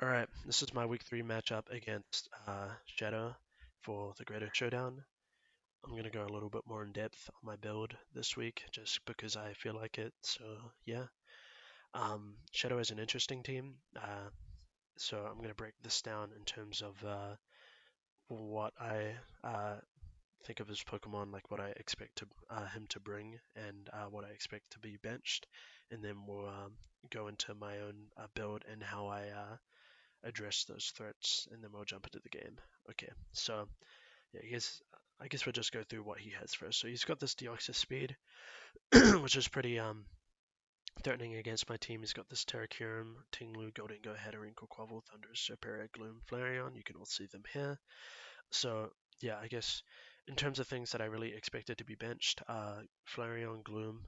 All right, this is my week 3 matchup against Shadow for the Greater Showdown. I'm going to go a little bit more in depth on my build this week just because I feel like it. So, yeah. Shadow is an interesting team. So, I'm going to break this down in terms of what I think of his Pokemon, like what I expect him to bring and what I expect to be benched. And then we'll go into my own build and how I address those threats, and then we'll jump into the game. Okay, so yeah, I guess we'll just go through what he has first. So he's got this deoxys speed, which is pretty threatening against my team. He's got this Terracurum, Tinglu, Goldingo, Hatterene, Quavel, Thundurus, Serperior, Gloom, Flareon. You can all see them here. So yeah, I guess in terms of things that I really expected to be benched, Flareon, Gloom,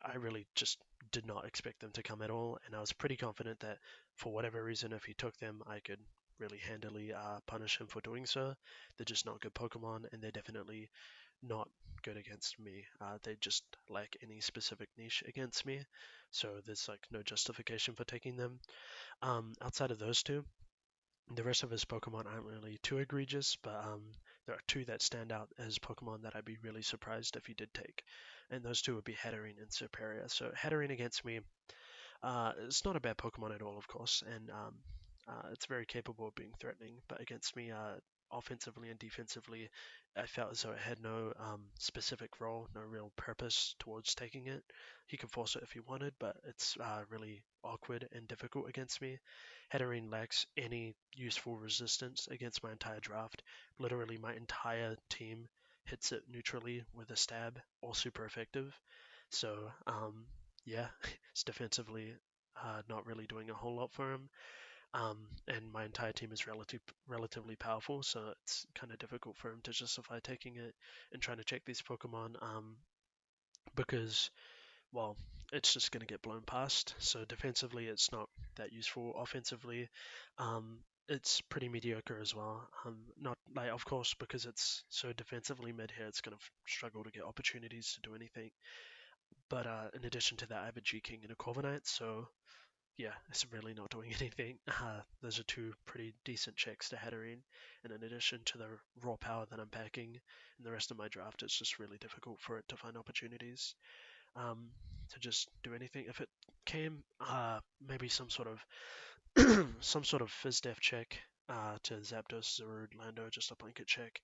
I really just did not expect them to come at all, and I was pretty confident that for whatever reason, if he took them, I could really handily punish him for doing so. They're just not good Pokemon, and they're definitely not good against me. They just lack any specific niche against me, so there's like no justification for taking them. Outside of those two, the rest of his Pokemon aren't really too egregious, but there are two that stand out as Pokemon that I'd be really surprised if he did take, and those two would be Hatterene and Serperior. So Hatterene against me, it's not a bad Pokemon at all, of course, and it's very capable of being threatening. But against me, offensively and defensively, I felt as though it had no specific role, no real purpose towards taking it. He could force it if he wanted, but it's really awkward and difficult against me. Hatterene lacks any useful resistance against my entire draft. Literally, my entire team hits it neutrally with a stab, all super effective. So, yeah, it's defensively not really doing a whole lot for him. And my entire team is relatively powerful, so it's kind of difficult for him to justify taking it and trying to check these Pokemon because, well, it's just going to get blown past. So defensively, it's not that useful. Offensively, it's pretty mediocre as well. Not like, of course, because it's so defensively mid here, it's going to struggle to get opportunities to do anything. But in addition to that, I have a G King and a Corviknight, so yeah, it's really not doing anything. Those are two pretty decent checks to Hatterene, and in addition to the raw power that I'm packing in the rest of my draft, it's just really difficult for it to find opportunities um, to just do anything. If it came, maybe some sort of Fizz Def check to Zapdos, Zarude, Lando, just a blanket check.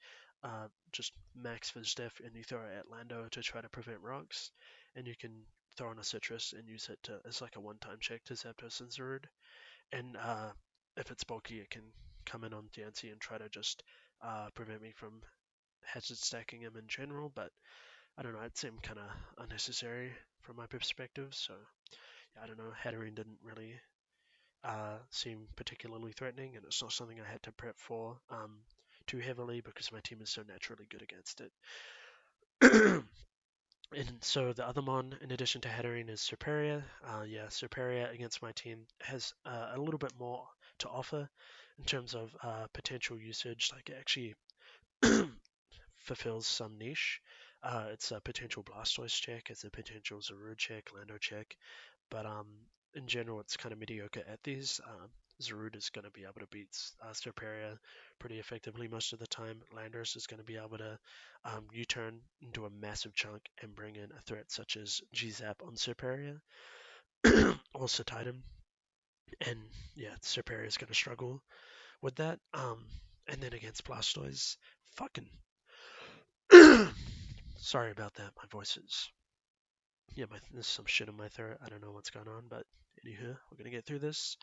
Just max Fizz Def and you throw it at Lando to try to prevent rocks, and you can throw on a Citrus and use it as like a one-time check to Zapdos and Zarude. And if it's bulky, it can come in on Diancie and try to just prevent me from hazard stacking him in general, but I don't know, it seemed kind of unnecessary from my perspective, so yeah, I don't know, Hatterene didn't really seem particularly threatening, and it's not something I had to prep for too heavily because my team is so naturally good against it. And so the other mon, in addition to Hatterene, is Serperior. Yeah, Serperior against my team has a little bit more to offer in terms of potential usage. Like it actually fulfills some niche. It's a potential Blastoise check, it's a potential Zarude check, Lando check, but in general, it's kind of mediocre at these. Zarude is going to be able to beat Serperior pretty effectively most of the time. Landorus is going to be able to U-turn into a massive chunk and bring in a threat such as G-Zap on Serperior or Satitum. And yeah, Serperior is going to struggle with that. And then against Blastoise, fucking sorry about that. My voice is yeah, there's some shit in my throat. I don't know what's going on, but anywho, we're gonna get through this.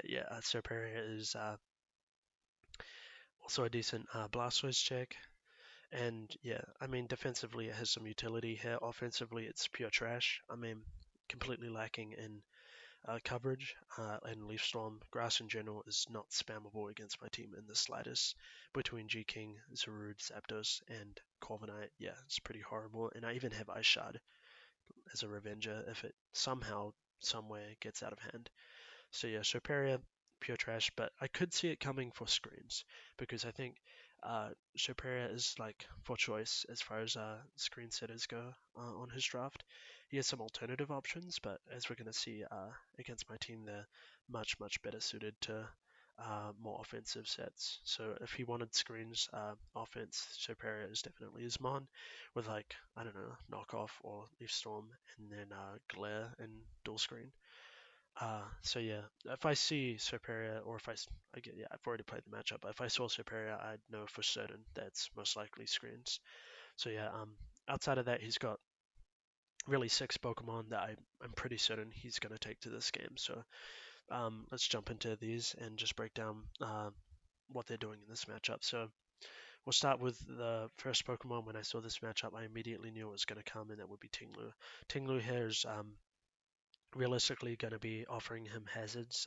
Yeah, Serperior is also a decent Blastoise check, and yeah, I mean defensively it has some utility here. Offensively, it's pure trash. I mean, completely lacking in coverage, and Leaf Storm. Grass in general is not spammable against my team in the slightest. Between G King, Zarude, Zapdos, and Corviknight, yeah, it's pretty horrible. And I even have Ice Shard as a Revenger if it somehow, somewhere gets out of hand. So yeah, Serperior, pure trash, but I could see it coming for screens because I think Serperior is like for choice as far as screen setters go on his draft. He has some alternative options, but as we're going to see against my team, they're much better suited to more offensive sets. So if he wanted screens, offense, Superior is definitely his mon, with like, I don't know, knockoff or leaf storm, and then glare and dual screen. So yeah, if I see Superior, or if I get, yeah, I've already played the matchup. But if I saw Superior, I'd know for certain that's most likely screens. So yeah, outside of that, he's got really six Pokemon that I'm pretty certain he's going to take to this game. So let's jump into these and just break down what they're doing in this matchup. So we'll start with the first Pokemon. When I saw this matchup, I immediately knew it was going to come, and that would be Tinglu. Tinglu here is realistically going to be offering him hazards,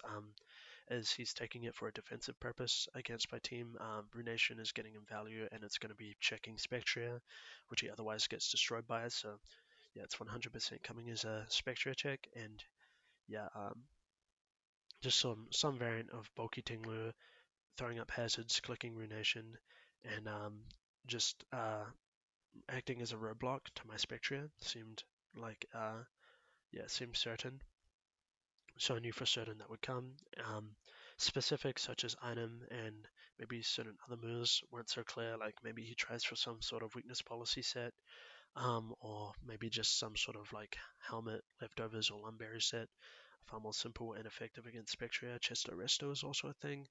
as he's taking it for a defensive purpose against my team. Runation is getting him value, and it's going to be checking Spectria, which he otherwise gets destroyed by it. So yeah, it's 100% coming as a Spectria check, and yeah, just some variant of bulky Tinglu throwing up hazards, clicking Runation, and just acting as a roadblock to my Spectria seemed like seemed certain. So I knew for certain that would come. Specifics such as item and maybe certain other moves weren't so clear. Like maybe he tries for some sort of weakness policy set, or maybe just some sort of like helmet leftovers or lumberry set. Far more simple and effective against Spectria. Chesto Resto is also a thing.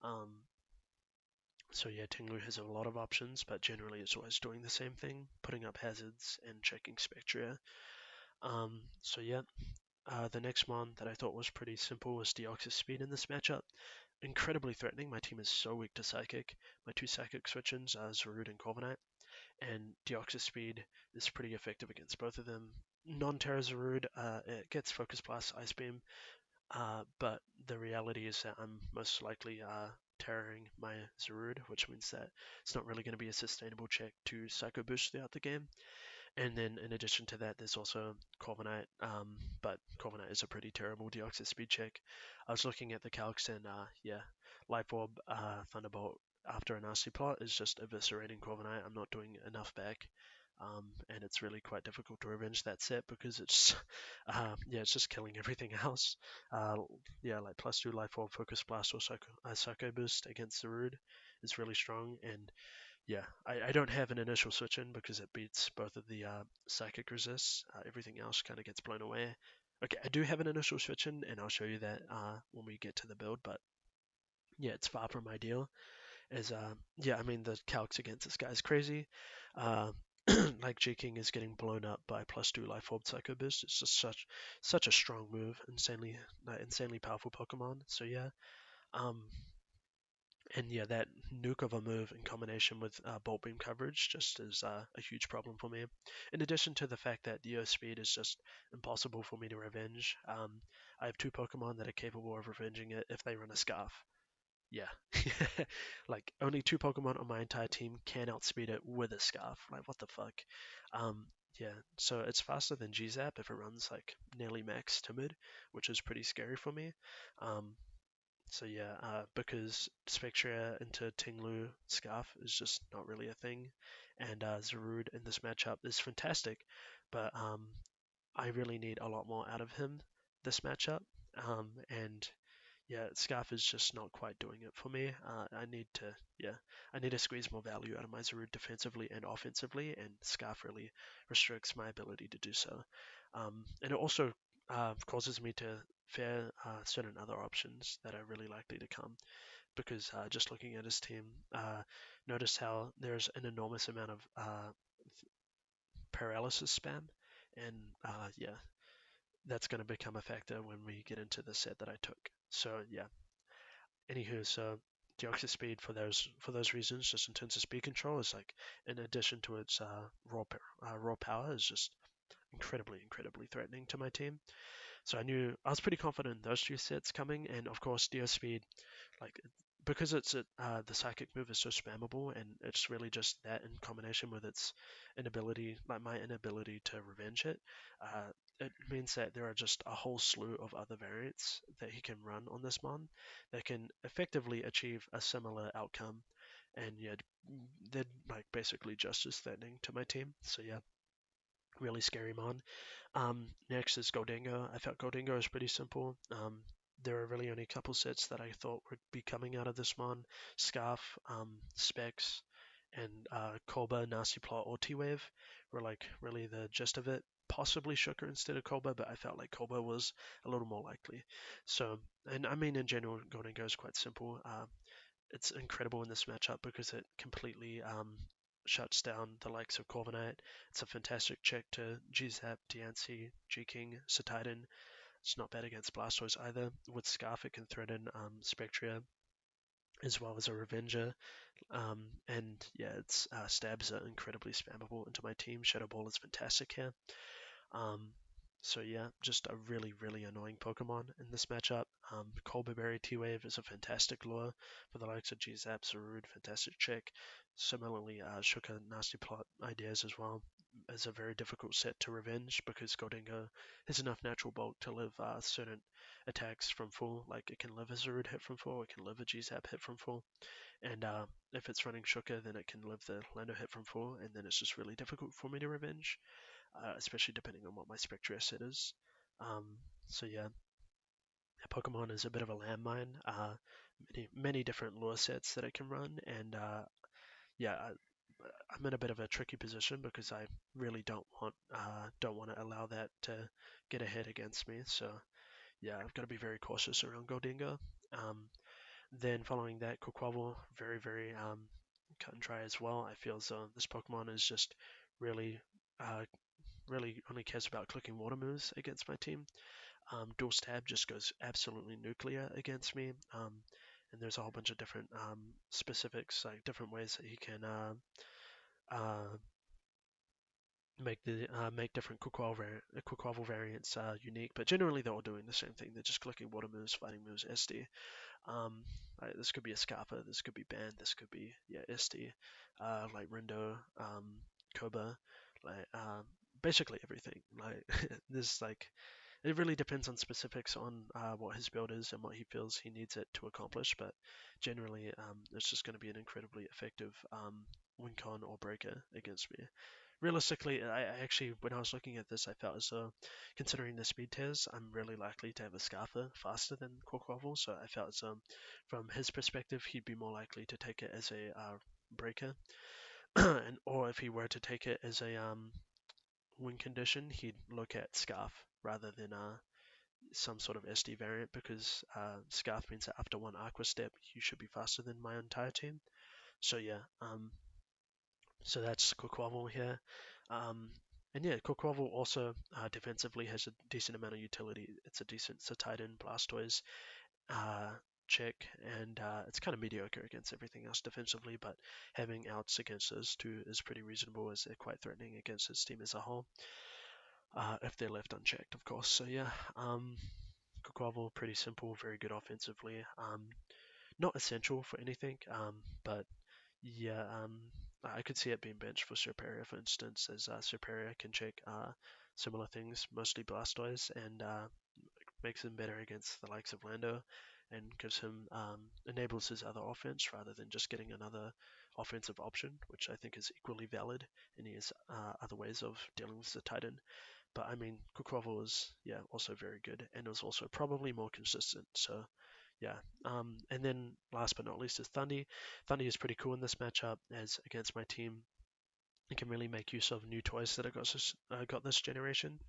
Um, so yeah, Tinglu has a lot of options, but generally it's always doing the same thing, putting up hazards and checking Spectria. So yeah, the next one that I thought was pretty simple was deoxys speed in this matchup. Incredibly threatening. My team is so weak to Psychic. My two Psychic switch-ins are Zarude and Corviknight, and deoxys speed is pretty effective against both of them. Non-Terra Zarude, it gets Focus Blast, Ice Beam, but the reality is that I'm most likely terroring my Zarude, which means that it's not really going to be a sustainable check to Psycho Boost throughout the game. And then in addition to that, there's also Corviknight, but Corviknight is a pretty terrible deoxys speed check. I was looking at the calcs, and yeah, Life Orb, Thunderbolt after a nasty plot is just eviscerating Corviknight. I'm not doing enough back, and it's really quite difficult to revenge that set because it's yeah, it's just killing everything else. Yeah, like +2 Life Orb, Focus Blast, or Psycho Boost against the Rude is really strong, and yeah, I don't have an initial switch in because it beats both of the psychic resists. Everything else kind of gets blown away. Okay, I do have an initial switch in, and I'll show you that when we get to the build, but yeah, it's far from ideal. As yeah, I mean, the calcs against this guy is crazy. Uh, like J King is getting blown up by +2 Life Orb Psycho Boost. It's just such a strong move, insanely powerful Pokemon. So yeah, um, and yeah, that nuke of a move in combination with Bolt Beam coverage just is a huge problem for me. In addition to the fact that Dio Speed is just impossible for me to revenge, I have two Pokemon that are capable of revenging it if they run a Scarf. Yeah, like only two Pokemon on my entire team can outspeed it with a Scarf. Like what the fuck? Yeah, so it's faster than G-Zap if it runs like nearly max Timid, which is pretty scary for me. Um, so yeah, because Spectria into Tinglu Scarf is just not really a thing, and Zarude in this matchup is fantastic, but I really need a lot more out of him this matchup, and yeah, Scarf is just not quite doing it for me. I need to squeeze more value out of my Zarude defensively and offensively, and Scarf really restricts my ability to do so. And it also causes me to fear certain other options that are really likely to come because just looking at his team, notice how there's an enormous amount of paralysis spam, and yeah, that's going to become a factor when we get into the set that I took. So yeah, anywho, so deoxys speed for those reasons, just in terms of speed control, is like in addition to its raw power, is just incredibly threatening to my team. So I was pretty confident in those two sets coming, and of course Dio Speed, like because the psychic move is so spammable, and it's really just that in combination with its inability, like my inability to revenge it, it means that there are just a whole slew of other variants that he can run on this mon that can effectively achieve a similar outcome, and yeah, they're like basically just as threatening to my team. So yeah, really scary mon. Next is Goldingo. I felt Goldingo is pretty simple. there are really only a couple sets that I thought would be coming out of this mon. Scarf, Specs, and Kolba, Nasty Plot, or T-Wave were like really the gist of it. Possibly Shooker instead of Kolba, but I felt like Kolba was a little more likely. So, and I mean, in general, Golden Go is quite simple. It's incredible in this matchup because it completely shuts down the likes of Corviknight. It's a fantastic check to G-Zap, Diancie, G-King, Cetidon. It's not bad against Blastoise either. With Scarf, it can thread in Spectria as well as a Revenger. And yeah, its stabs are incredibly spammable into my team. Shadow Ball is fantastic here. Um, so yeah, just a really, really annoying Pokemon in this matchup. Colberberry T-Wave is a fantastic lure for the likes of G-Zap, Zarude, fantastic check. Similarly, Shuka Nasty Plot ideas as well is a very difficult set to revenge because Goldingo has enough natural bulk to live certain attacks from full. Like it can live a Zarude hit from full, it can live a G-Zap hit from full. And if it's running Shuka, then it can live the Lando hit from full, and then it's just really difficult for me to revenge, especially depending on what my Spectra set is. Um, so yeah, Pokemon is a bit of a landmine. Many different lure sets that it can run, and yeah, I'm in a bit of a tricky position because I really don't want to allow that to get ahead against me. So yeah, I've got to be very cautious around Goldingo. Then following that, Quaquaval, very, very cut and dry as well. I feel as though this Pokemon is just really, uh, really only cares about clicking water moves against my team. Dual Stab just goes absolutely nuclear against me. And there's a whole bunch of different specifics, like different ways that he can uh, make different Quaquaval variants unique. But generally, they're all doing the same thing. They're just clicking water moves, fighting moves, SD. This could be a Scarpa, this could be Band, this could be SD, like Rindo, Koba, like basically everything. Like this, like it really depends on specifics on what his build is and what he feels he needs it to accomplish. But generally, it's just going to be an incredibly effective win con or breaker against me. Realistically, I actually, when I was looking at this, I felt as though, considering the speed tiers, I'm really likely to have a Scarfer faster than Quaquaval. So I felt as though, from his perspective, he'd be more likely to take it as a breaker, and or if he were to take it as a win condition, he'd look at Scarf rather than some sort of SD variant because Scarf means that after one Aqua Step, you should be faster than my entire team. So yeah, so that's Quaquaval here. Um, and yeah, Quaquaval also defensively has a decent amount of utility. It's a decent Cetidon, Blastoise uh, check, and it's kind of mediocre against everything else defensively, but having outs against those two is pretty reasonable as they're quite threatening against his team as a whole, if they're left unchecked, of course. So yeah, Quaquaval, pretty simple, very good offensively. Not essential for anything, but yeah, I could see it being benched for Serperior, for instance, as Serperior can check similar things, mostly Blastoise, and makes him better against the likes of Lando, and gives him enables his other offense rather than just getting another offensive option, which I think is equally valid, and he has other ways of dealing with the Titan. But I mean, Quaquaval is also very good, and is also probably more consistent. So yeah. And then last but not least is Thundy. Thundy is pretty cool in this matchup as against my team. It can really make use of new toys that got this generation,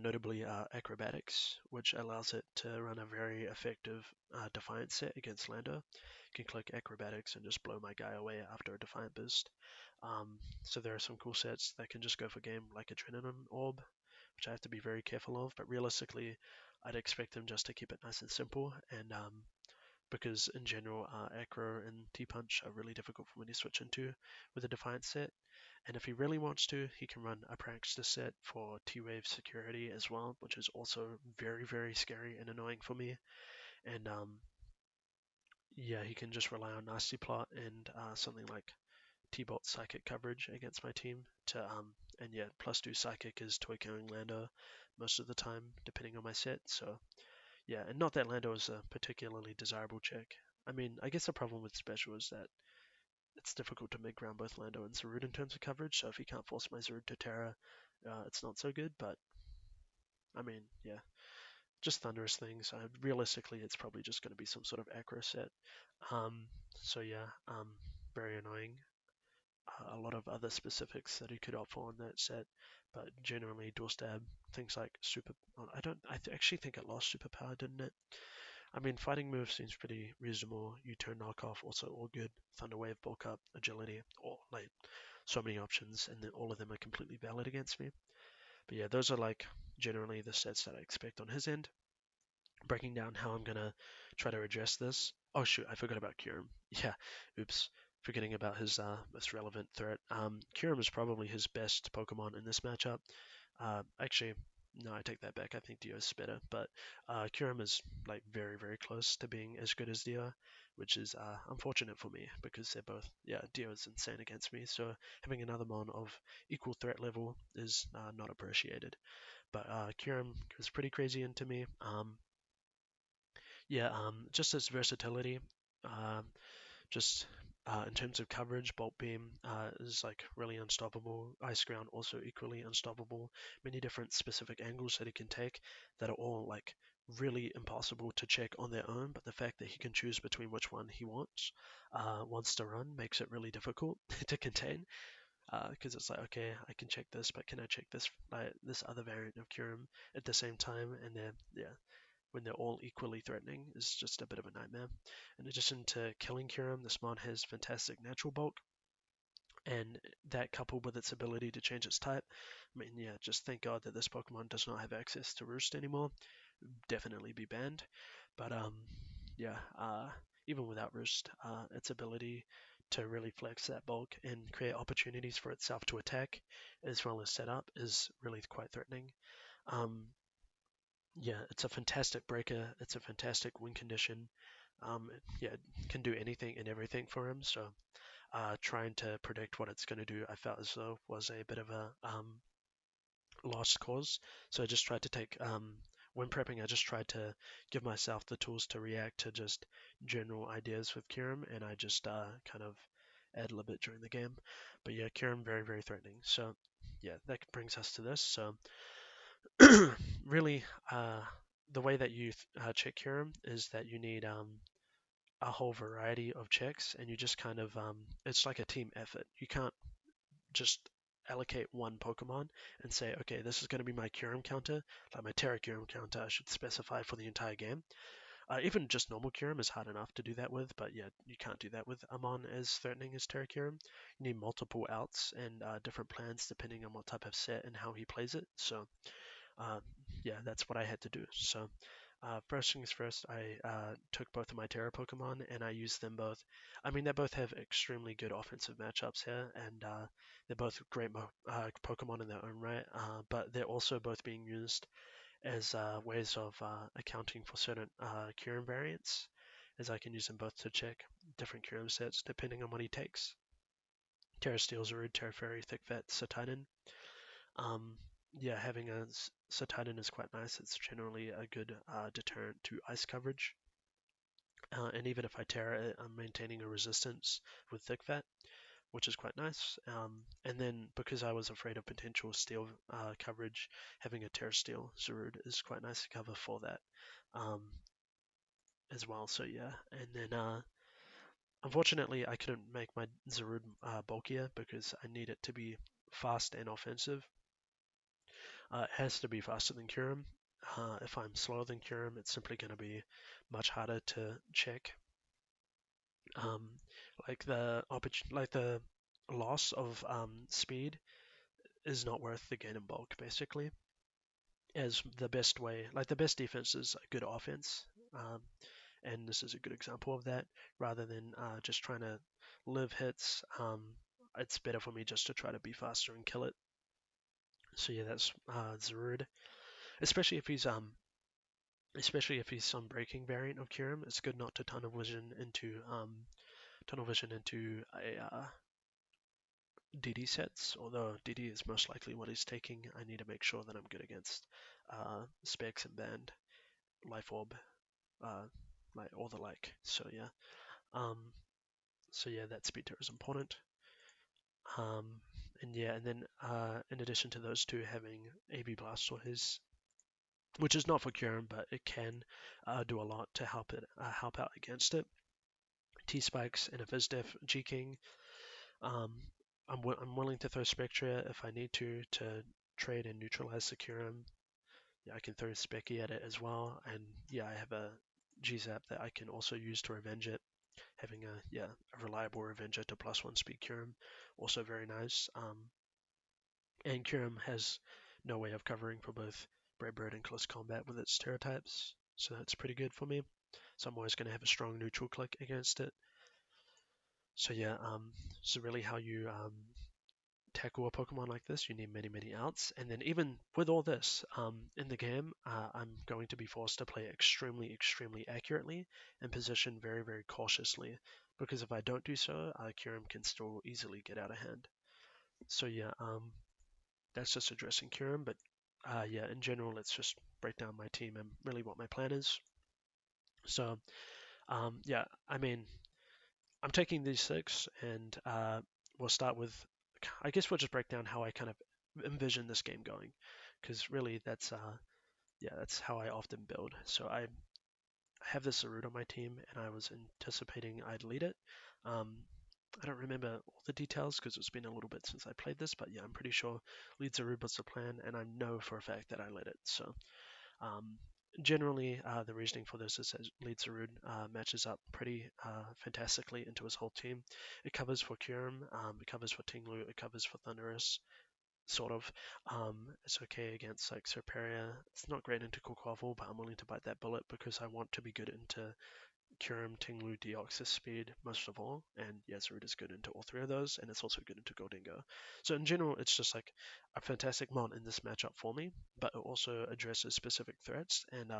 notably Acrobatics, which allows it to run a very effective Defiant set against Lando. You can click Acrobatics and just blow my guy away after a Defiant boost. So there are some cool sets that can just go for game, like Adrenaline Orb, which I have to be very careful of. But realistically, I'd expect them just to keep it nice and simple, and because in general, Acro and T-Punch are really difficult for me to switch into with a Defiant set. And if he really wants to, he can run a Prankster set for T-Wave security as well, which is also very, very scary and annoying for me. And yeah, he can just rely on Nasty Plot and something like T-Bolt Psychic coverage against my team to and yeah, +2 Psychic is toy carrying Lando most of the time, depending on my set. So yeah, and not that Lando is a particularly desirable check. I mean, I guess the problem with special is that it's difficult to make ground both Lando and Zarude in terms of coverage. So if he can't force my Zarude to Terra, it's not so good. But I mean, yeah, just thunderous things. Realistically, it's probably just going to be some sort of acro set. Um, so yeah, very annoying. A lot of other specifics that he could opt for in that set, but generally dual stab, things like super. I don't. Actually think it lost superpower, didn't it? I mean, fighting move seems pretty reasonable. U-turn knockoff, also all good. Thunder wave, bulk up, agility, all like so many options, and then all of them are completely valid against me. But yeah, those are like generally the sets that I expect on his end. Breaking down how I'm gonna try to address this. Oh shoot, I forgot about Kyurem. Yeah, oops, forgetting about his most relevant threat. Kyurem is probably his best Pokemon in this matchup. Actually, no, I take that back. I think Dio is better, but Kyurem is like very, very close to being as good as Dio, which is unfortunate for me because they're both, yeah, Dio is insane against me. So having another Mon of equal threat level is not appreciated. But Kyurem is pretty crazy into me. Yeah, just its versatility. Um, just in terms of coverage, Bolt Beam is like really unstoppable. Ice Ground also equally unstoppable. Many different specific angles that he can take that are all like really impossible to check on their own. But the fact that he can choose between which one he wants to run makes it really difficult to contain. Because it's like, okay, I can check this, but can I check this other variant of Kyurem at the same time? And then yeah, when they're all equally threatening is just a bit of a nightmare. In addition to killing Kyurem, this mon has fantastic natural bulk, and that coupled with its ability to change its type, I mean, yeah, just thank God that this Pokemon does not have access to Roost anymore. Definitely be banned. But yeah, even without Roost, its ability to really flex that bulk and create opportunities for itself to attack, as well as set up, is really quite threatening. Um, yeah, it's a fantastic breaker. It's a fantastic win condition. Yeah, it can do anything and everything for him. So, trying to predict what it's going to do, I felt as though was a bit of a lost cause. So I just tried to take, when prepping, I just tried to give myself the tools to react to just general ideas with Kirim, and I just kind of ad lib it during the game. But yeah, Kirim very, very threatening. So yeah, that brings us to this. So really, the way that you check Kirim is that you need a whole variety of checks, and you just kind of it's like a team effort. You can't just allocate one Pokemon and say, okay, this is going to be my Kyurem counter, like my Terra Kyurem counter. I should specify for the entire game. Even just normal Kyurem is hard enough to do that with, but yeah, you can't do that with Amon as threatening as Terra Kyurem. You need multiple outs and different plans depending on what type of set and how he plays it. So uh, yeah, that's what I had to do. So first things first, I took both of my Terra Pokemon and I used them both. I mean, they both have extremely good offensive matchups here, and they're both great Pokemon in their own right. But they're also both being used as ways of accounting for certain Kyurem variants, as I can use them both to check different Kyurem sets depending on what he takes. Terra Steel, Zarude, Terra Fairy, Thick Vet, Satitan. Um, yeah, having a Satitan is quite nice. It's generally a good deterrent to ice coverage. And even if I Terra it, I'm maintaining a resistance with Thick Vet, which is quite nice. And then because I was afraid of potential steel coverage, having a Terra Steel Zarude is quite nice to cover for that um, as well. So yeah, and then unfortunately I couldn't make my Zarude bulkier because I need it to be fast and offensive. It has to be faster than Kyurem. If I'm slower than Kyurem, it's simply going to be much harder to check. Um, like the loss of speed is not worth the gain in bulk, basically. As the best way, like the best defense is a good offense, and this is a good example of that. Rather than just trying to live hits, it's better for me just to try to be faster and kill it. So yeah, that's Zarude. Especially if he's some breaking variant of Kyurem, it's good not to tunnel vision into a DD sets. Although DD is most likely what he's taking, I need to make sure that I'm good against Specs and Band, Life Orb, uh, like all the like. So yeah, um, that speed tier is important. And yeah, and then in addition to those two having AB Blastoise which is not for Kyurem, but it can do a lot to help out against it. T spikes and a Vizdef G King. Um, I'm willing to throw Spectra if I need to trade and neutralize the Kyurem. Yeah, I can throw Specky at it as well, and yeah, I have a G-Zap that I can also use to revenge it. Having a reliable revenger to +1 speed Kyurem, also very nice. And Kyurem has no way of covering for both Brave Bird and Close Combat with its Terra types, so that's pretty good for me. So I'm always going to have a strong neutral click against it. So yeah, so really how you tackle a Pokemon like this, you need many, many outs. And then even with all this, in the game, I'm going to be forced to play extremely, extremely accurately and position very, very cautiously. Because if I don't do so, Kyurem can still easily get out of hand. So yeah, that's just addressing Kyurem. But yeah, in general, let's just break down my team and really what my plan is. So yeah, I mean, I'm taking these six, and we'll start with, I guess we'll just break down how I kind of envision this game going, because really that's how I often build. So I have this Zarude on my team, and I was anticipating I'd lead it. Um, I don't remember all the details because it's been a little bit since I played this, but yeah, I'm pretty sure lead Zarude was the plan, and I know for a fact that I led it. So um, generally, the reasoning for this is that Lead Zarude matches up pretty fantastically into his whole team. It covers for Kyurem, it covers for Tinglu, it covers for Thundurus, sort of. It's okay against like Serperia. It's not great into Quaquaval, but I'm willing to bite that bullet because I want to be good into Kyurem, Tinglu, deoxys speed most of all, and Yazurud is good into all three of those, and it's also good into Goldingo. So in general, it's just like a fantastic mod in this matchup for me, but it also addresses specific threats and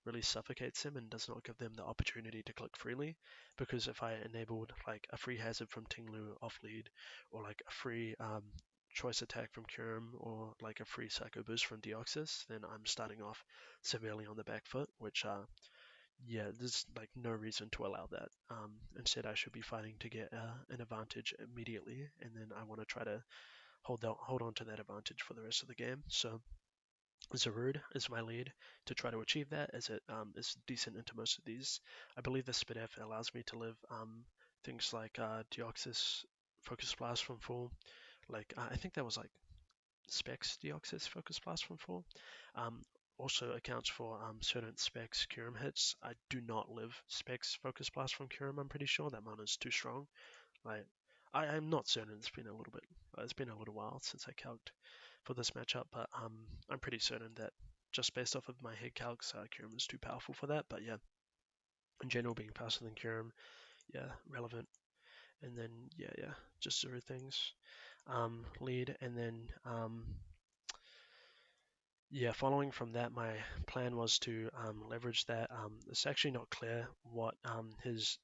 really suffocates them and does not give them the opportunity to click freely, because if I enabled like a free hazard from Tinglu off lead, or like a free choice attack from Kyurem, or like a free Psycho Boost from Deoxys, then I'm starting off severely on the back foot, which yeah, there's like no reason to allow that. Instead, I should be fighting to get an advantage immediately, and then I want to try to hold on to that advantage for the rest of the game. So Zarude is my lead to try to achieve that, as it is decent into most of these. I believe the Spit F allows me to live things like Deoxys, Focus Blast from full. Like I think that was like Specs Deoxys Focus Blast from full. Um, Also accounts for certain Specs Kyurem hits. I do not live Specs Focus Blast from Kyurem. I'm pretty sure that mana is too strong. Like I'm not certain. It's been a little while since I calced for this matchup, but I'm pretty certain that just based off of my head calcs, Kyurem is too powerful for that. But yeah, in general, being faster than Kyurem, yeah, relevant. And then yeah, just zero things. Lead, and then yeah, following from that, my plan was to leverage that. It's actually not clear what his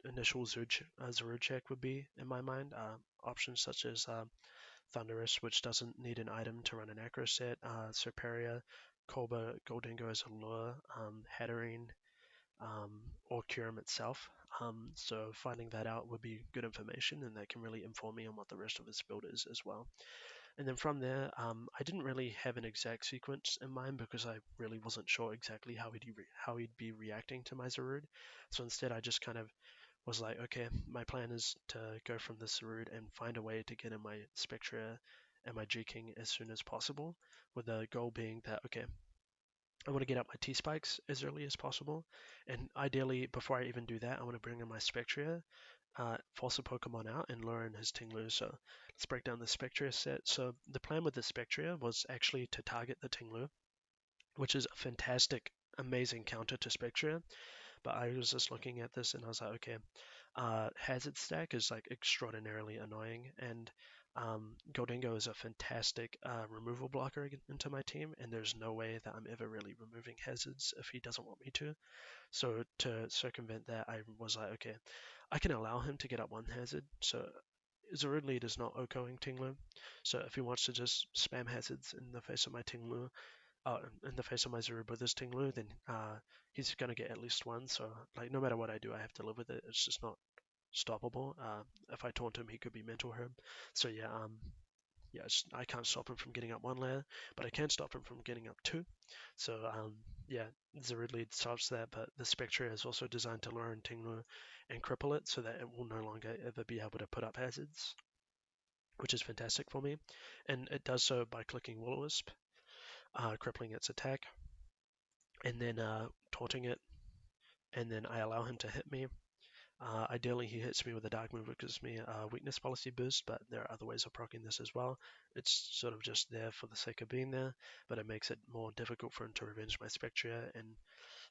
initial Zerud check would be in my mind. Options such as Thunderous, which doesn't need an item to run an Acro set, Serperia, Kolba, Goldingo as a lure, Hatterene, or Kyurem itself. So finding that out would be good information, and that can really inform me on what the rest of his build is as well. And then from there, I didn't really have an exact sequence in mind because I really wasn't sure exactly how he'd be reacting to my Zarude. So instead, I just kind of was like, okay, my plan is to go from the Zarude and find a way to get in my Spectra and my G King as soon as possible, with the goal being that, okay, I want to get up my T spikes as early as possible, and ideally, before I even do that, I want to bring in my Spectra, force a Pokemon out, and lure in his Tinglu. So let's break down the Spectra set. So the plan with the Spectra was actually to target the Tinglu, which is a fantastic, amazing counter to Spectra. But I was just looking at this and I was like, okay, Hazard Stack is like extraordinarily annoying, and Goldingo is a fantastic removal blocker into my team, and there's no way that I'm ever really removing hazards if he doesn't want me to. So to circumvent that, I was like, okay, I can allow him to get up one hazard. So Zarude lead is not OHKOing Tinglu. So if he wants to just spam hazards in the face of my Tinglu, in the face of my Zarude with his Tinglu, then he's gonna get at least one. So like no matter what I do, I have to live with it. It's just not stoppable. If I taunt him, he could be mental herb. So yeah, yeah, I can't stop him from getting up 1 layer, but I can stop him from getting up 2. So yeah, Zero Lead solves that, but the Spectre is also designed to lure in Tinglu and cripple it so that it will no longer ever be able to put up hazards, which is fantastic for me. And it does so by clicking Will-O-Wisp, crippling its attack, and then taunting it, and then I allow him to hit me. Ideally, he hits me with a dark move, which gives me a weakness policy boost, but there are other ways of proccing this as well. It's sort of just there for the sake of being there, but it makes it more difficult for him to revenge my Spectria, and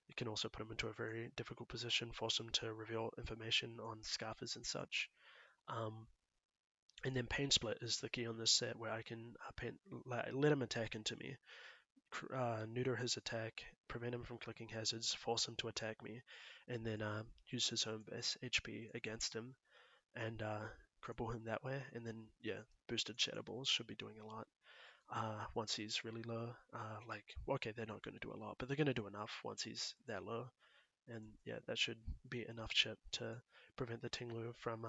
it can also put him into a very difficult position, force him to reveal information on Scarfers and such. Um, and then Pain Split is the key on this set, where I can let him attack into me, neuter his attack, prevent him from clicking hazards, force him to attack me, and then use his own base HP against him and cripple him that way. And then, yeah, boosted Shadow Balls should be doing a lot. Once he's really low, okay, they're not going to do a lot, but they're going to do enough once he's that low. And yeah, that should be enough chip to prevent the Tinglu from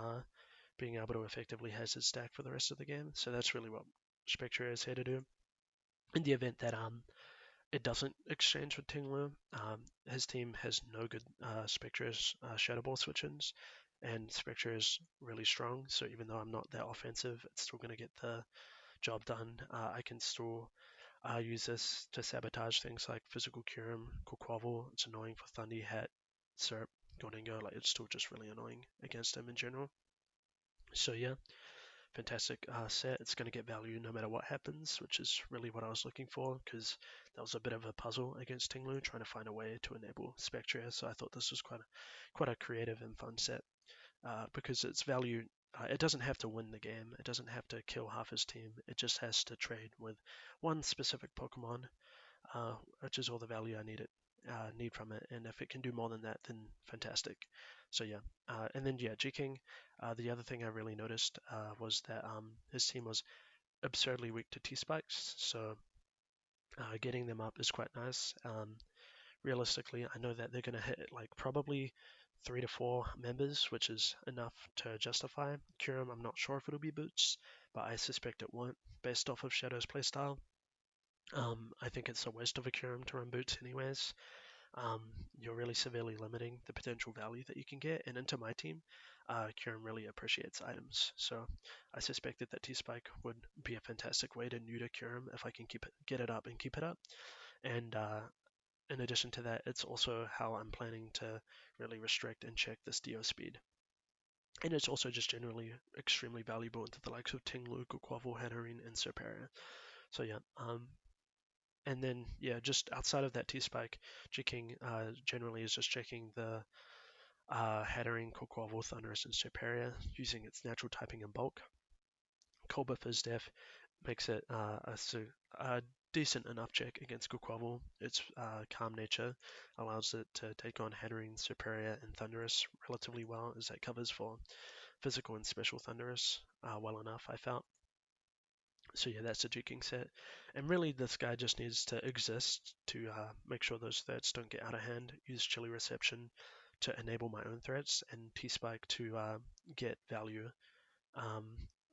being able to effectively hazard stack for the rest of the game. So that's really what Spectre is here to do. In the event that it doesn't exchange with Tinglu. His team has no good Spectre's Shadow Ball switch-ins, and Spectre is really strong, so even though I'm not that offensive, it's still going to get the job done. I can still use this to sabotage things like Physical Curum, Quaquaval. It's annoying for Thundy, Hat, Syrup, Gordingo. Like, it's still just really annoying against him in general. So yeah, fantastic set. It's going to get value no matter what happens, which is really what I was looking for, because that was a bit of a puzzle against Tinglu, trying to find a way to enable Spectria. So I thought this was quite a creative and fun set, because its value, it doesn't have to win the game. It doesn't have to kill half his team. It just has to trade with one specific Pokemon, which is all the value I need from it. And if it can do more than that, then fantastic. So yeah, and then yeah, G-King. The other thing I really noticed was that his team was absurdly weak to T-Spikes, so getting them up is quite nice. Realistically, I know that they're going to hit like probably 3 to 4 members, which is enough to justify. Curum, I'm not sure if it'll be boots, but I suspect it won't, based off of Shadow's playstyle. I think it's a waste of a Curum to run boots anyways. Um, you're really severely limiting the potential value that you can get. And into my team, Kieran really appreciates items, so I suspected that T-Spike would be a fantastic way to neuter Kieran if I can get it up and keep it up. And in addition to that, it's also how I'm planning to really restrict and check this Dio speed. And it's also just generally extremely valuable into the likes of Tinglu, Quavel, Hatterene, and Serpera. So yeah, and then, yeah, just outside of that T-Spike, G-King generally is just checking the Hatterene, Quaquaval, Thunderous, and Serpera using its natural typing in bulk. Colba Fizdef makes it a decent enough check against Quaquaval. Its calm nature allows it to take on Hatterene, Serpera, and Thunderous relatively well, as that covers for physical and special Thunderous well enough, I felt. So yeah, that's a G-King set. And really, this guy just needs to exist to make sure those threats don't get out of hand. Use Chilly Reception to enable my own threats, and T-Spike to get value um,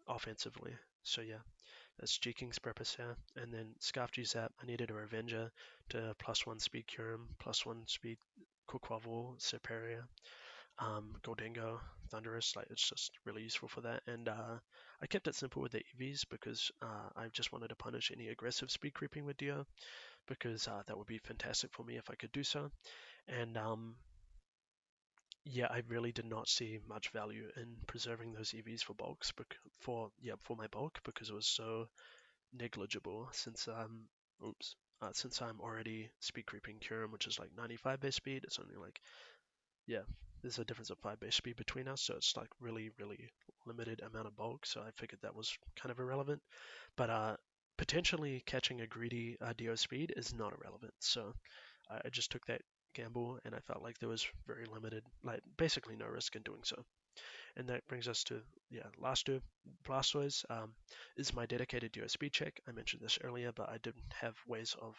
offensively. So yeah, that's G-King's purpose here. And then Scarf G-Zap, I needed a Revenger to +1 speed Curum, +1 speed Quaquaval, Serpera, Goldingo, Thunderous, like it's just really useful for that. And I kept it simple with the EVs because I just wanted to punish any aggressive speed creeping with Dio, because that would be fantastic for me if I could do so. And yeah, I really did not see much value in preserving those EVs for bulks, for my bulk, because it was so negligible since I'm already speed creeping Curum, which is like 95 base speed. It's only like, yeah, there's a difference of 5 base speed between us, so it's like really, really limited amount of bulk, so I figured that was kind of irrelevant. But potentially catching a greedy Dio speed is not irrelevant, so I just took that gamble, and I felt like there was very limited, like basically no risk in doing so. And that brings us to, yeah, last two. Blastoise is my dedicated Dio speed check. I mentioned this earlier, but I didn't have ways of.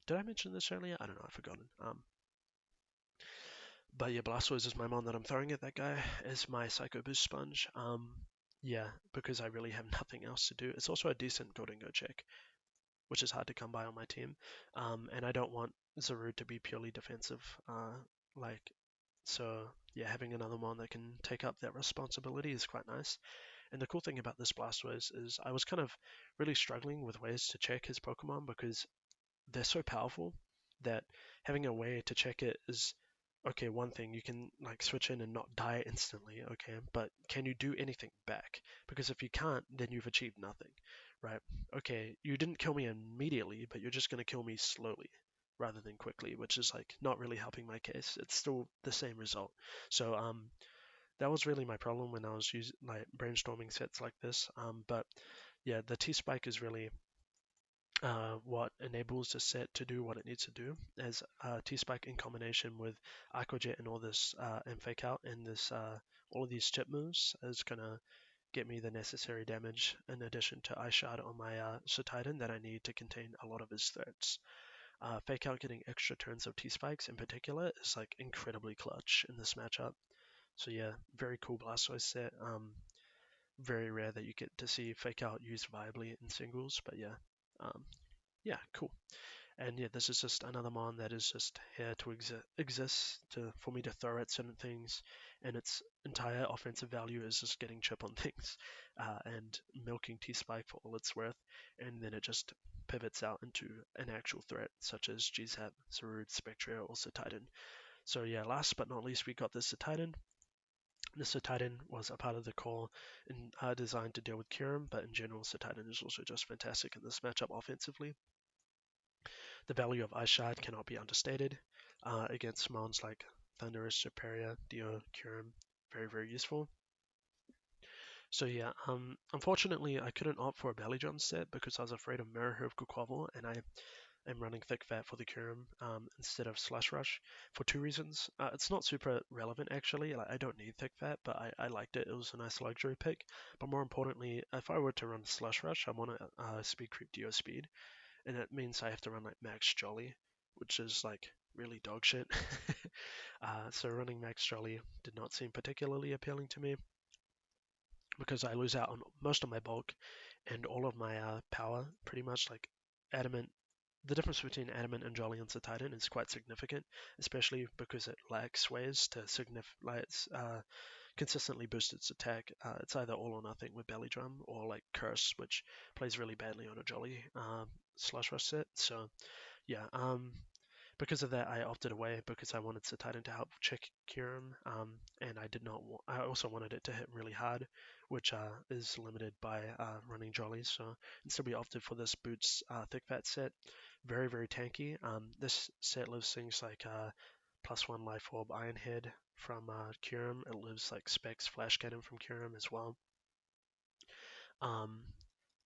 Did I mention this earlier? I don't know, I've forgotten. But yeah, Blastoise is my mon that I'm throwing at that guy as my Psycho Boost Sponge. yeah, because I really have nothing else to do. It's also a decent Goldingo check, which is hard to come by on my team. And I don't want Zarude to be purely defensive. Like so, yeah, having another mon that can take up that responsibility is quite nice. And the cool thing about this Blastoise is I was kind of really struggling with ways to check his Pokemon because they're so powerful that having a way to check it is okay. One thing, you can like switch in and not die instantly, okay, but can you do anything back? Because if you can't, then you've achieved nothing, right? Okay, you didn't kill me immediately, but you're just going to kill me slowly rather than quickly, which is like not really helping my case. It's still the same result. So that was really my problem when I was using like brainstorming sets like this. But yeah, the T Spike is really what enables the set to do what it needs to do, as T-Spike in combination with Aqua Jet and all this and Fake Out and this all of these chip moves is gonna get me the necessary damage in addition to Ice Shard on my Titan that I need to contain a lot of his threats. Fake Out getting extra turns of T-Spikes in particular is like incredibly clutch in this matchup. So yeah, very cool Blastoise set. Very rare that you get to see Fake Out used viably in singles, but yeah. Um, yeah, cool. And yeah, this is just another mon that is just here to exist to for me to throw at certain things, and its entire offensive value is just getting chip on things and milking T-Spike for all it's worth, and then it just pivots out into an actual threat such as GZAP, Zarude, Spectria, or Titan. So yeah, last but not least, we got this Titan. This Titan was a part of the core and designed to deal with Kyurem, but in general, Titan is also just fantastic in this matchup offensively. The value of Ice Shard cannot be understated. Against mons like Thundurus, Superior, Dio, Kyurem, very, very useful. So yeah, unfortunately I couldn't opt for a Belly Drum set because I was afraid of Mirror Herb Quavel, and I am running Thick Fat for the Kyurem instead of Slush Rush for two reasons. It's not super relevant actually, like, I don't need Thick Fat, but I liked it. It was a nice luxury pick. But more importantly, if I were to run Slush Rush, I want to Speed Creep Dio Speed, and that means I have to run like Max Jolly, which is like really dog shit. So running Max Jolly did not seem particularly appealing to me because I lose out on most of my bulk and all of my power pretty much. Like Adamant, the difference between Adamant and Jolly and Titan is quite significant, especially because it lacks ways to consistently boost its attack. It's either all or nothing with Belly Drum or like Curse, which plays really badly on a Jolly Slush Rush set. So yeah, because of that, I opted away because I wanted Titan to help check Kyurem, and I did not. I also wanted it to hit really hard, which is limited by running Jollies. So instead, we opted for this Boots Thick Fat set. Very, very tanky. This set lives things like +1 Life Orb Iron Head from Kyurem. It lives like Specs Flash Cannon from Kyurem as well. Um,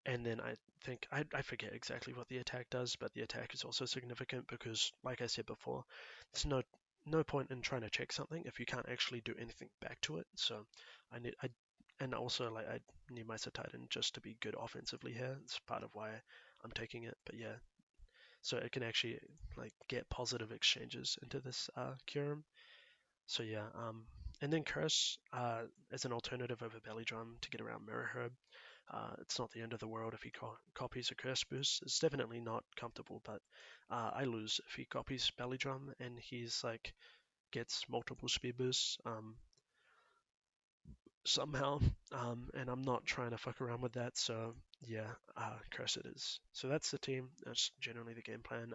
and then I think I forget exactly what the attack does, but the attack is also significant because, like I said before, there's no point in trying to check something if you can't actually do anything back to it. So and also like I need my Titan just to be good offensively here. It's part of why I'm taking it. But yeah, so it can actually like get positive exchanges into this Kyurem. So yeah, and then Curse as an alternative over Belly Drum to get around Mirror Herb. It's not the end of the world if he copies a Curse Boost. It's definitely not comfortable, but I lose if he copies Belly Drum and he's like gets multiple speed boosts somehow, and I'm not trying to fuck around with that. So yeah, Curse it is. So that's the team. That's generally the game plan.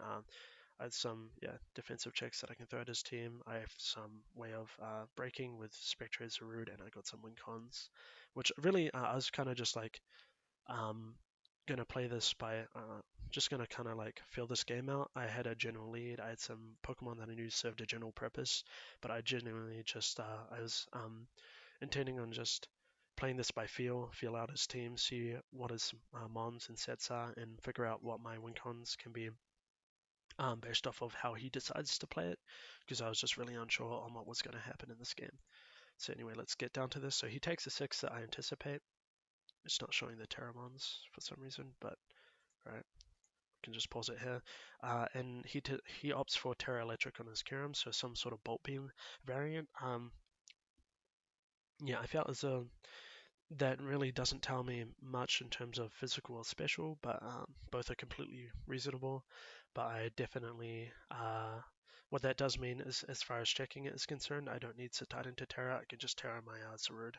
I have some defensive checks that I can throw at his team. I have some way of breaking with Spectre Zarude, and I got some win cons, which really I was kind of just like um, gonna play this by just gonna kind of like fill this game out. I had a general lead. I had some Pokemon that I knew served a general purpose, but I genuinely just I was intending on just playing this by feel out his team, see what his mons and sets are, and figure out what my win cons can be based off of how he decides to play it, because I was just really unsure on what was going to happen in this game. So anyway, let's get down to this. So he takes a 6 that I anticipate. It's not showing the Terramons for some reason, but right, we can just pause it here. And he opts for Terra Electric on his Kyurem, so some sort of Bolt Beam variant. Yeah, I felt as though that really doesn't tell me much in terms of physical or special, but both are completely reasonable. But I definitely, what that does mean is, as far as checking it is concerned, I don't need to tighten to Terra. I can just Terra my Zarud.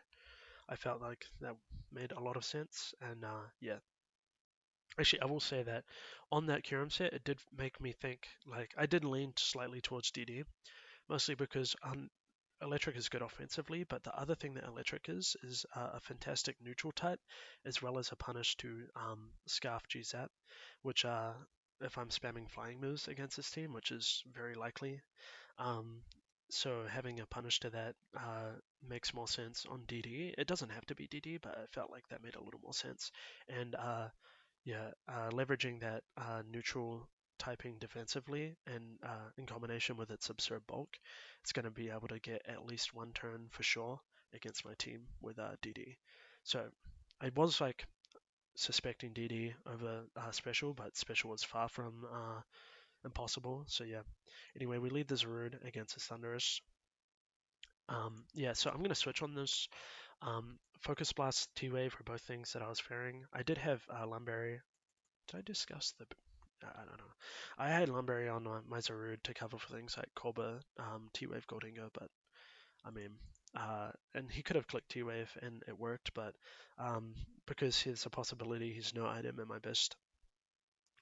I felt like that made a lot of sense, and yeah. Actually, I will say that on that Kyurem set, it did make me think, like, I did lean slightly towards DD, mostly because Electric is good offensively, but the other thing that Electric is a fantastic neutral type, as well as a punish to Scarf GZAP, which if I'm spamming flying moves against this team, which is very likely, um, so having a punish to that makes more sense on DD. It doesn't have to be DD, but I felt like that made a little more sense. And yeah, leveraging that neutral typing defensively and in combination with its absurd bulk, it's going to be able to get at least one turn for sure against my team with DD. So I was like suspecting DD over special, but special was far from impossible. So yeah. Anyway, we lead the Zarud against the Thunderous. Yeah, so I'm going to switch on this. Focus Blast, T-Wave are both things that I was fearing. I did have Lumberry. Did I discuss the? I don't know. I had Lumberry on my Zarud to cover for things like Kolba, T-Wave, Goldingo, but I mean, and he could have clicked T-Wave and it worked, but because there's a possibility he's no item and my best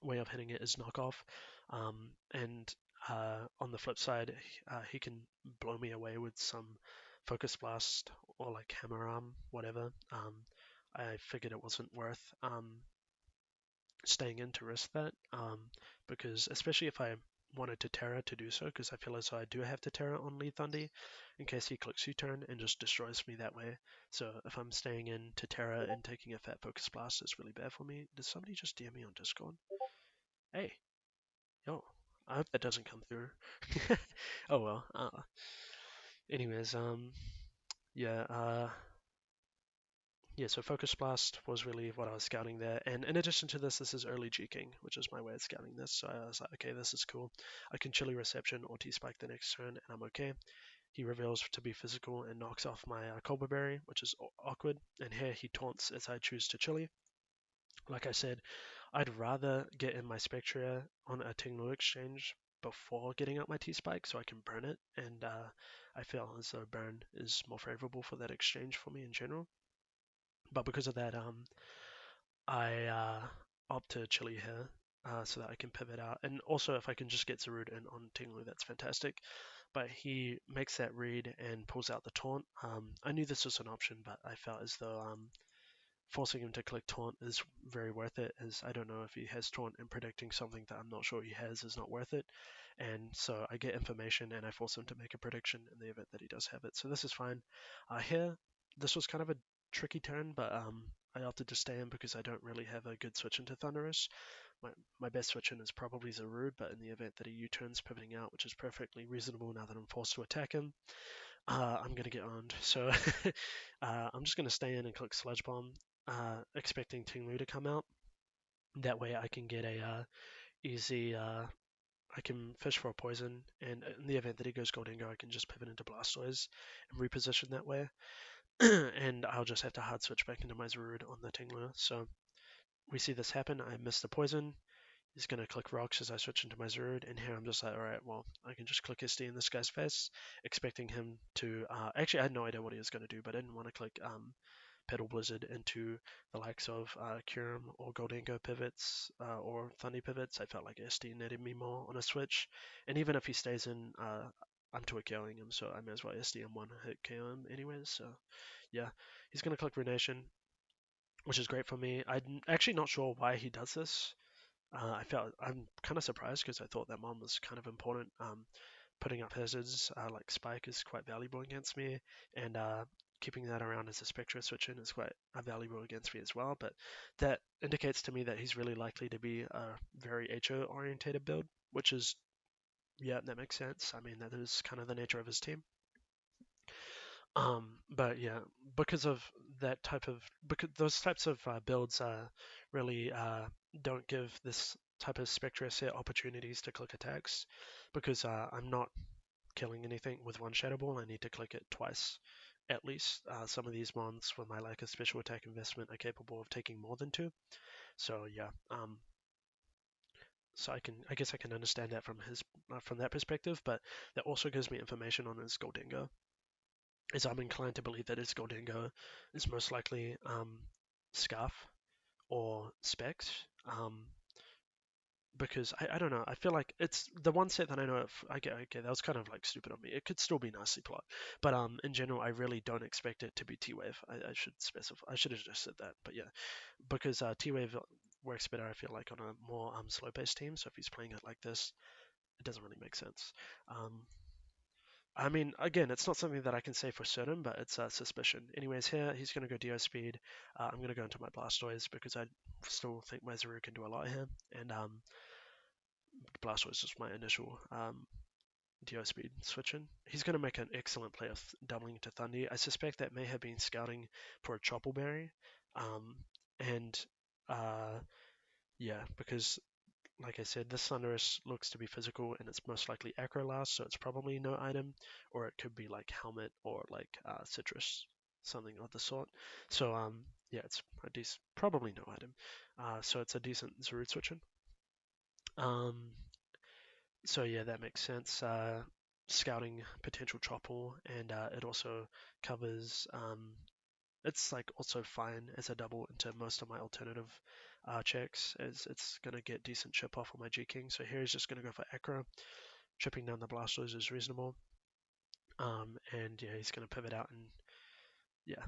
way of hitting it is knockoff. And on the flip side, he can blow me away with some focus blast or like hammer arm, whatever. I figured it wasn't worth staying in to risk that, because especially if I wanted to Terra to do so, because I feel as though I do have to Terra on Lead Thundy in case he clicks U-turn and just destroys me that way. So if I'm staying in to Terra and taking a fat focus blast, it's really bad for me. Did somebody just DM me on Discord? Hey, yo, I hope that doesn't come through. Oh well. Anyways, yeah, yeah. So Focus Blast was really what I was scouting there, and in addition to this, this is early Jeking, which is my way of scouting this. So I was like, okay, this is cool. I can Chili Reception or T-Spike the next turn, and I'm okay. He reveals to be physical and knocks off my Colbur Berry, which is awkward. And here he taunts as I choose to Chili. Like I said, I'd rather get in my Spectria on a Tinglu exchange before getting out my T-Spike so I can burn it, and I feel as though burn is more favorable for that exchange for me in general. But because of that, I opt to Chili here so that I can pivot out. And also, if I can just get Zarud in on Tinglu, that's fantastic. But he makes that read and pulls out the taunt. I knew this was an option, but I felt as though forcing him to click taunt is very worth it, as I don't know if he has taunt, and predicting something that I'm not sure he has is not worth it. And so I get information and I force him to make a prediction in the event that he does have it. So this is fine. Here, this was kind of a tricky turn, but I opted to stay in because I don't really have a good switch into Thunderous. My best switch in is probably Zarud, but in the event that he U-turns pivoting out, which is perfectly reasonable now that I'm forced to attack him, I'm going to get owned. So I'm just going to stay in and click Sludge Bomb, expecting Tinglu to come out. That way I can get a easy, I can fish for a poison, and in the event that he goes Goldingo, I can just pivot into Blastoise and reposition that way. And I'll just have to hard switch back into my Zarud on the Tinglu. So we see this happen. I miss the poison. He's going to click rocks as I switch into my Zarud, and here I'm just like, alright, well, I can just click SD in this guy's face, expecting him to, actually I had no idea what he was going to do, but I didn't want to click Pedal Blizzard into the likes of Kyurem or Goldingo pivots or Thundy pivots. I felt like SD netted me more on a switch, and even if he stays in, I'm 2-KOing him, so I may as well SD him one hit KO him anyways, so yeah. He's going to click Runation, which is great for me. I'm actually not sure why he does this. I'm kind of surprised because I thought that Mon was kind of important. Putting up hazards like Spike is quite valuable against me, and keeping that around as a Spectra switch in is quite valuable against me as well. But that indicates to me that he's really likely to be a very HO orientated build, which is, yeah, that makes sense. I mean, that is kind of the nature of his team. But yeah, because of that type of because those types of builds really don't give this type of Spectra set opportunities to click attacks because I'm not killing anything with one Shadow Ball. I need to click it twice at least. Some of these mons with my lack of special attack investment are capable of taking more than 2. So yeah, so I guess I can understand that from that perspective, but that also gives me information on his Goldingo. Is I'm inclined to believe that his Goldingo is most likely Scarf or Specs. Because I don't know. I feel like it's the one set that I know of. Okay, that was kind of like stupid on me. It could still be nicely plot, but in general, I really don't expect it to be T-Wave. I should specify. I should have just said that, but yeah, because T-Wave works better. I feel like on a more slow-paced team. So if he's playing it like this, it doesn't really make sense. Um, I mean, again, it's not something that I can say for certain, but it's a suspicion. Anyways, here he's going to go Dio speed. I'm going to go into my Blastoise because I still think my Zero can do a lot here, and Blastoise is my initial Dio speed switching. He's going to make an excellent play of doubling to Thundy. I suspect that may have been scouting for a Choppleberry, and yeah, because like I said, this Thundurus looks to be physical and it's most likely Acro last, so it's probably no item, or it could be like Helmet or like Citrus, something of the sort. So yeah, it's a decent, probably no item. So it's a decent Zarud switching. Um, so yeah, that makes sense. Scouting potential Chopple, and it also covers it's like also fine as a double into most of my alternative checks, as it's going to get decent chip off on my G-King. So here he's just going to go for Acro. Chipping down the Blastoise is reasonable. And yeah, he's going to pivot out and yeah.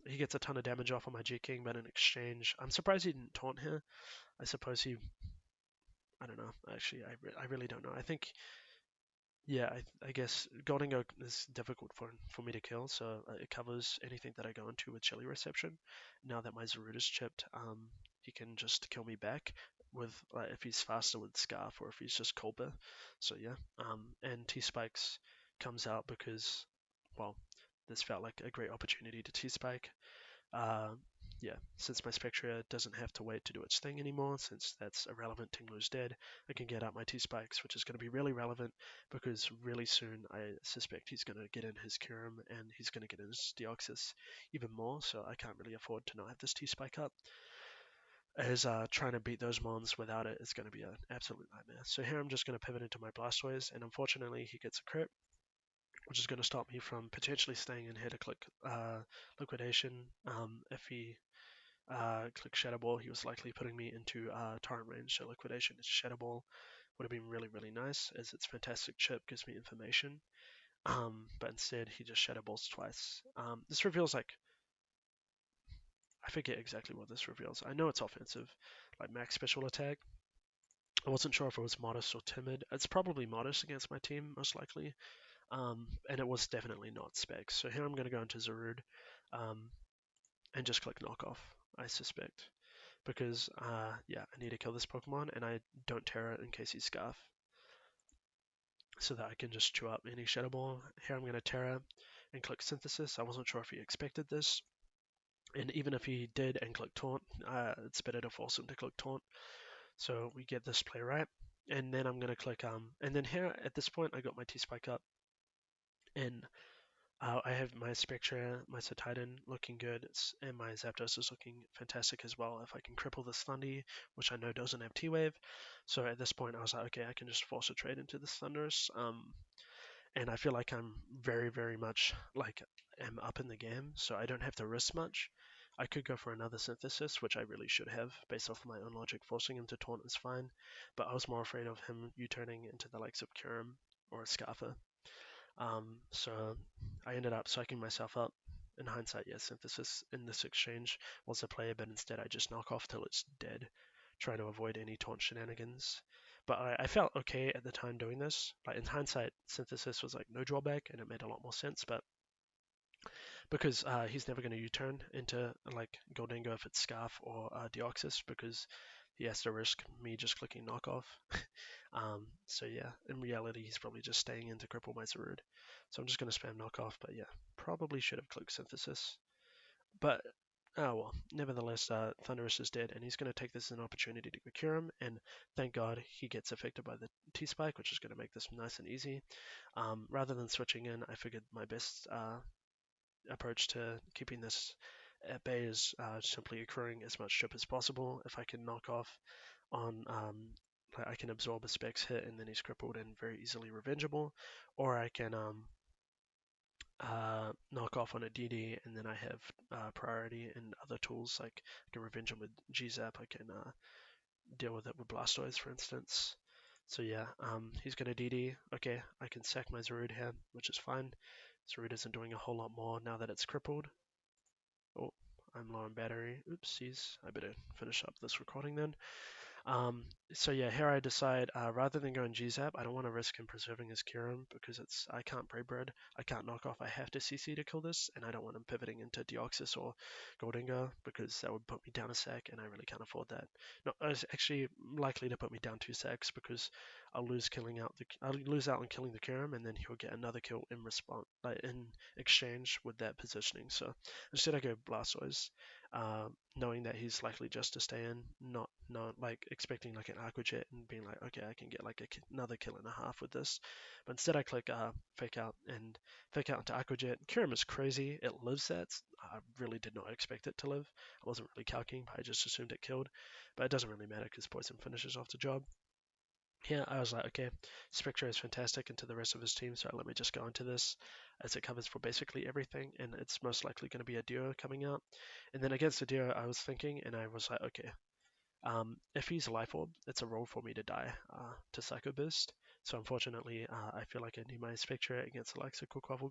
He gets a ton of damage off on my G-King, but in exchange, I'm surprised he didn't taunt here. I suppose he, I don't know. Actually, I really don't know. I think yeah, I guess Goldingo is difficult for me to kill, so it covers anything that I go into with Chili Reception. Now that my Zarud is chipped, he can just kill me back with if he's faster with Scarf or if he's just Colbur. So yeah, and T-Spikes comes out because, well, this felt like a great opportunity to T-Spike. Uh, yeah, since my Spectra doesn't have to wait to do its thing anymore, since that's irrelevant, Tinglu's dead, I can get out my T-Spikes, which is going to be really relevant because really soon I suspect he's going to get in his Kyurem and he's going to get in his Deoxys even more, so I can't really afford to not have this T-Spike up. As trying to beat those mons without it is going to be an absolute nightmare. So here I'm just going to pivot into my Blastoise, and unfortunately he gets a crit, which is going to stop me from potentially staying in here to click Liquidation. If he click Shadow Ball, he was likely putting me into Torrent range, so Liquidation is Shadow Ball would have been really, really nice, as its fantastic chip gives me information. But instead, he just Shadow Balls twice. This reveals, like, I forget exactly what this reveals. I know it's offensive, like max special attack. I wasn't sure if it was modest or timid. It's probably modest against my team, most likely. And it was definitely not specs. So here I'm going to go into Zarud and just click knockoff, I suspect. Because, yeah, I need to kill this Pokemon and I don't Terra in case he's Scarf. So that I can just chew up any Shadow Ball. Here I'm going to Terra and click Synthesis. I wasn't sure if he expected this. And even if he did and click Taunt, it's better to force him to click Taunt. So we get this play right. And then I'm going to click, and then here at this point I got my T-Spike up. And I have my Spectra, my Titan looking good, and my Zapdos is looking fantastic as well. If I can cripple this Thundy, which I know doesn't have T-Wave, so at this point I was like, okay, I can just force a trade into this Thundurus. And I feel like I'm very, very much like am up in the game, so I don't have to risk much. I could go for another Synthesis, which I really should have, based off my own logic. Forcing him to taunt is fine, but I was more afraid of him U-turning into the likes of Kyurem or Scarfer. So I ended up psyching myself up. In hindsight, yes, Synthesis in this exchange was a play, but instead I just knock off till it's dead, trying to avoid any taunt shenanigans. But I felt okay at the time doing this. Like in hindsight, Synthesis was like no drawback, and it made a lot more sense. But because he's never going to U-turn into like Goldingo if it's Scarf or Deoxys, because he has to risk me just clicking knockoff. So yeah, in reality, he's probably just staying in to cripple my Zarud. So I'm just going to spam knockoff, but yeah, probably should have clicked Synthesis. But Oh well, nevertheless, Thunderous is dead, and he's going to take this as an opportunity to cure him, and thank God he gets affected by the T-Spike, which is going to make this nice and easy. Rather than switching in, I figured my best approach to keeping this at bay is simply accruing as much chip as possible. If I can knock off on, like I can absorb a Specs hit and then he's crippled and very easily revengeable, or I can knock off on a DD and then I have priority and other tools like I can revenge him with G-Zap, I can deal with it with Blastoise for instance. So yeah, he's gonna DD. Okay, I can sack my Zarude here, which is fine. Zarude isn't doing a whole lot more now that it's crippled. Oh, I'm low on battery. Oopsies. I better finish up this recording then. So yeah, here I decide rather than going G-Zap, I don't want to risk him preserving his Kyurem because I can't Brave Bird, I can't knock off, I have to CC to kill this, and I don't want him pivoting into Deoxys or Goldingo because that would put me down a sack, and I really can't afford that. No, it's actually likely to put me down 2 sacks because I'll lose out on killing the Kyurem, and then he'll get another kill in response, like in exchange with that positioning. So instead I go Blastoise knowing that he's likely just to stay in, not like expecting like an Aqua Jet and being like, okay, I can get like another kill and a half with this. But instead, I click fake out into Aqua Jet. Kyurem is crazy. It lives that. I really did not expect it to live. I wasn't really calculating. I just assumed it killed. But it doesn't really matter because Poison finishes off the job. Here I was like, okay, Spectre is fantastic into the rest of his team, so let me just go into this as it covers for basically everything, and it's most likely going to be a duo coming out. And then against the duo, I was thinking, and I was like, okay, if he's Life Orb, it's a roll for me to die to Psycho Boost. So unfortunately, I feel like I need my Spectre against the likes of Quaquaval,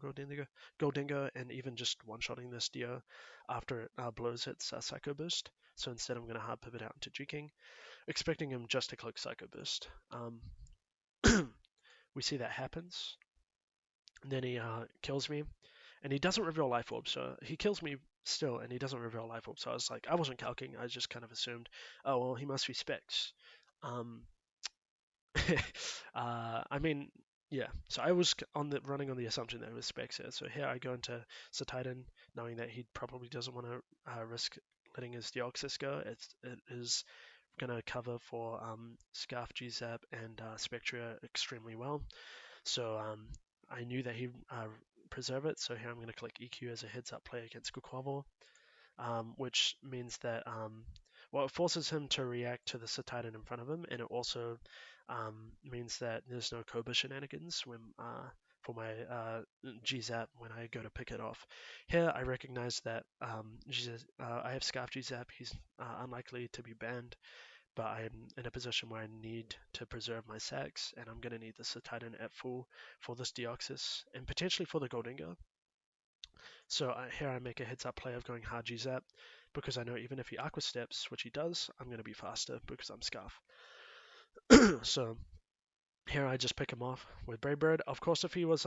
Goldingo, and even just one-shotting this Dio after it blows its Psycho Boost. So instead, I'm going to hard pivot out into Juking, expecting him just to click Psycho Boost. We see that happens, and then he kills me, and he doesn't reveal Life Orb, so he kills me still, and he doesn't reveal Life Orb. So I was like, I wasn't calcing, I just kind of assumed, oh well, he must be Specs. Um, I mean, yeah. So I was running on the assumption that it was Specs here. So here I go into Titan, knowing that he probably doesn't want to risk letting his Deoxys go. It is going to cover for Scarf, G-Zap, and Spectra extremely well. So I knew that he'd preserve it. So here I'm going to click EQ as a heads-up play against Quaquaval, which means that well, it forces him to react to the Titan in front of him, and it also means that there's no Cobra shenanigans when for my G-Zap when I go to pick it off. Here I recognize that I have Scarf G-Zap, he's unlikely to be banned, but I'm in a position where I need to preserve my sacks, and I'm going to need the Titan at full for this Deoxys, and potentially for the Goldingo. So here I make a heads up play of going hard G-Zap, because I know even if he Aqua Steps, which he does, I'm going to be faster because I'm Scarf. So here I just pick him off with Brave Bird. Of course, if he was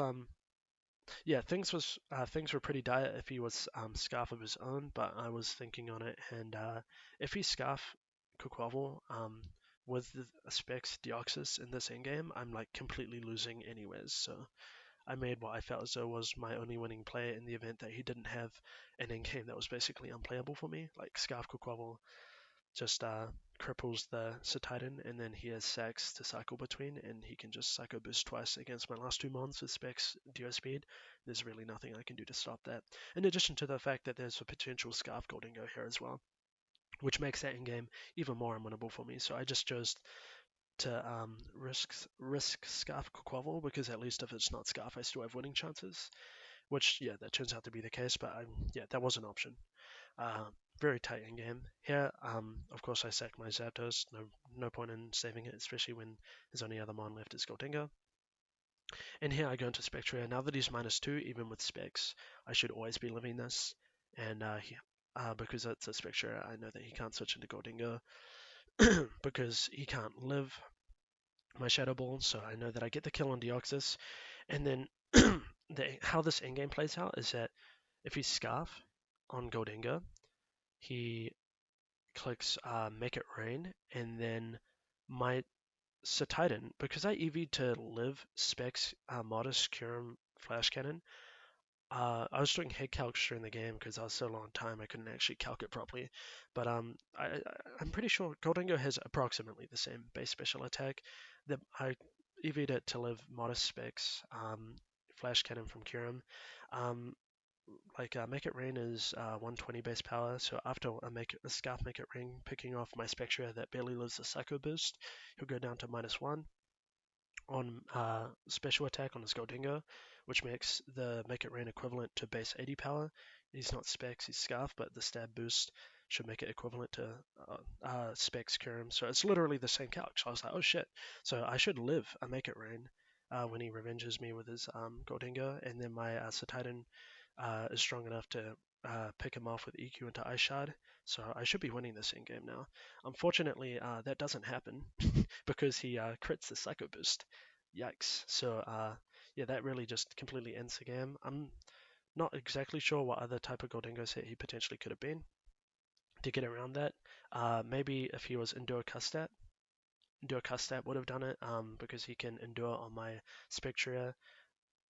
yeah, things were pretty dire if he was Scarf of his own, but I was thinking on it, and if he's Scarf Quaquaval with the Specs Deoxys in this endgame, I'm like completely losing anyways. So I made what I felt as though was my only winning play in the event that he didn't have an endgame that was basically unplayable for me. Like Scarf Quaquaval just cripples the Titan, and then he has sacks to cycle between, and he can just Psycho Boost twice against my last two mons with Specs Dio Speed. There's really nothing I can do to stop that. In addition to the fact that there's a potential Scarf Goldingo here as well, which makes that in-game even more unwinnable for me. So I just chose to risk Scarf Quaquaval because at least if it's not Scarf, I still have winning chances. Which, yeah, that turns out to be the case, but yeah, that was an option. Uh, very tight in game. Here, of course, I sack my Zapdos. No point in saving it, especially when his only other mon left is Goldingo. And here I go into Spectra. Now that he's -2, even with Specs, I should always be living this. And because it's a Spectra, I know that he can't switch into Goldingo because he can't live my Shadow Ball. So I know that I get the kill on Deoxys. And then how this endgame plays out is that if he's Scarf on Goldingo, he clicks Make It Rain, and then my Titan, because I EV'd to live Specs Modest Curum Flash Cannon, I was doing head calcs during the game because I was so long time I couldn't actually calc it properly. But I'm pretty sure Goldingo has approximately the same base special attack. That I EV'd it to live modest specs. Flash cannon from Kirim. Um, Make It Rain is 120 base power, so after a Scarf Make It Rain, picking off my Spectra that barely lives the Psycho Boost, he'll go down to -1 on special attack on his Goldingo, which makes the Make It Rain equivalent to base 80 power. He's not Specs, he's Scarf, but the stab boost should make it equivalent to Specs Kirim. So it's literally the same calc. So I was like, oh shit. So I should live a Make It Rain when he revenges me with his Goldingo, and then my Satitan is strong enough to pick him off with EQ into Ice Shard. So I should be winning this in game now. Unfortunately, that doesn't happen because he crits the Psycho Boost. Yikes. So yeah, that really just completely ends the game. I'm not exactly sure what other type of Goldingo set he potentially could have been to get around that. Maybe if he was Endure Custat would have done it because he can Endure on my Spectria.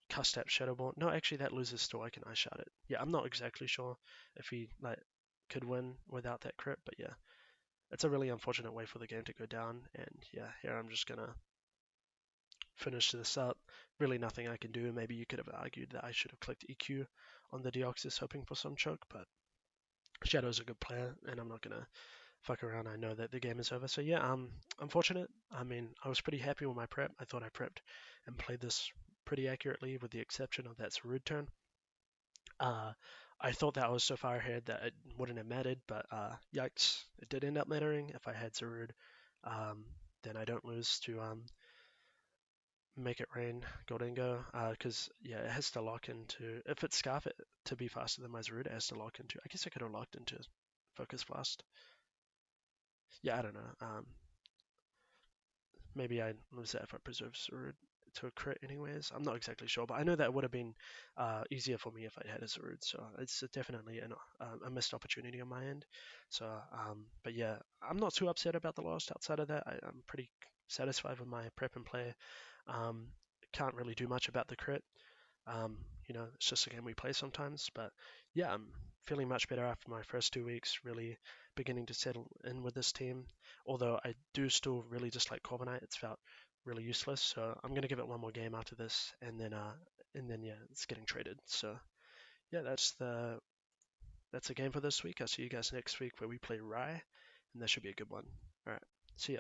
Custat Shadow Ball. No, actually that loses still. I can Ice Shard it. Yeah, I'm not exactly sure if he could win without that crit, but yeah, it's a really unfortunate way for the game to go down. And yeah, here I'm just gonna finish this up. Really nothing I can do. Maybe you could have argued that I should have clicked EQ on the deoxys hoping for some choke, but Shadow's a good player and I'm not gonna fuck around. I know that the game is over. So yeah, unfortunate. I mean, I was pretty happy with my prep. I thought I prepped and played this pretty accurately with the exception of that Sarud turn. Uh, I thought that I was so far ahead that it wouldn't have mattered, but yikes, it did end up mattering. If I had Sarud, um, then I don't lose to Make It Rain Goldingo, because yeah, it has to lock into, if it's Scarf it to be faster than my Zarud, it has to lock into, I guess I could have locked into Focus Blast. Yeah, I don't know. Maybe I lose that if I preserve Zarud to a crit anyways. I'm not exactly sure, but I know that would have been easier for me if I had a Zarud, so it's definitely a missed opportunity on my end. So, but yeah, I'm not too upset about the loss. Outside of that, I'm pretty satisfied with my prep and play. Um, can't really do much about the crit. Um, it's just a game we play sometimes. But yeah, I'm feeling much better after my first 2 weeks, really beginning to settle in with this team. Although I do still really dislike Corviknight, it's felt really useless. So I'm gonna give it one more game after this, and then yeah, it's getting traded. So yeah, that's the game for this week. I'll see you guys next week where we play Rye, and that should be a good one. All right, see ya.